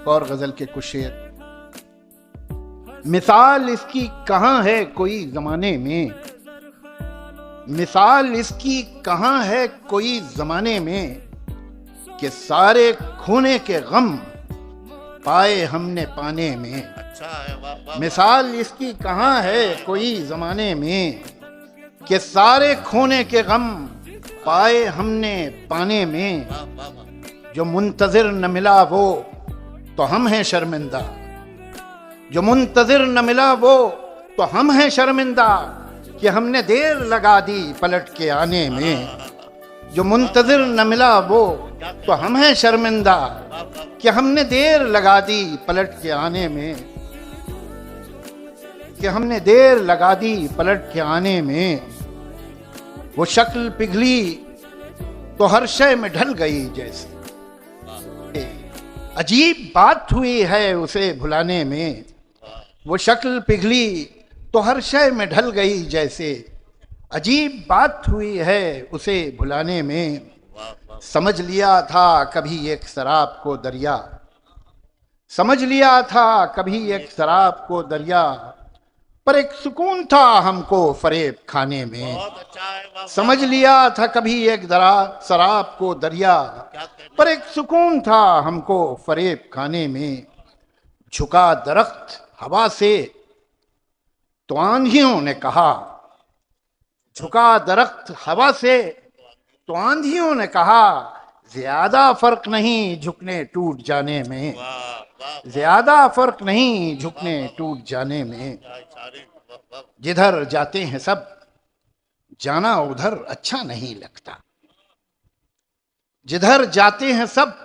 एक और गजल के कुछ शेर। मिसाल इसकी कहाँ है कोई जमाने में, मिसाल इसकी कहाँ है कोई जमाने में, कि सारे खोने के गम पाए हमने पाने में। मिसाल इसकी कहाँ है कोई जमाने में, कि सारे खोने के गम पाए हमने पाने में। जो मुंतजिर न मिला वो तो हम हैं शर्मिंदा, जो मुंतजिर न मिला वो तो हम हैं शर्मिंदा, कि हमने देर लगा दी पलट के आने में। जो मुंतजिर न मिला वो तो हम हैं शर्मिंदा, कि हमने देर लगा दी पलट के आने में, कि हमने देर लगा दी पलट के आने में। वो शक्ल पिघली तो हर शय में ढल गई जैसे, अजीब बात हुई है उसे भुलाने में। वो शक्ल पिघली तो हर शय में ढल गई जैसे, अजीब बात हुई है उसे भुलाने में। समझ लिया था कभी एक शराब को दरिया, समझ लिया था कभी एक शराब को दरिया, पर एक सुकून था हमको फरेब खाने में। समझ लिया था कभी एक शराब को दरिया, पर एक सुकून था हमको फरेब खाने में। झुका दरख्त हवा से तो आंधियों ने कहा, झुका दरख्त हवा से तो आंधियों ने कहा, ज्यादा फर्क नहीं झुकने टूट जाने में, ज्यादा फर्क नहीं झुकने टूट जाने में। जिधर जाते हैं सब जाना उधर अच्छा नहीं लगता, जिधर जाते हैं सब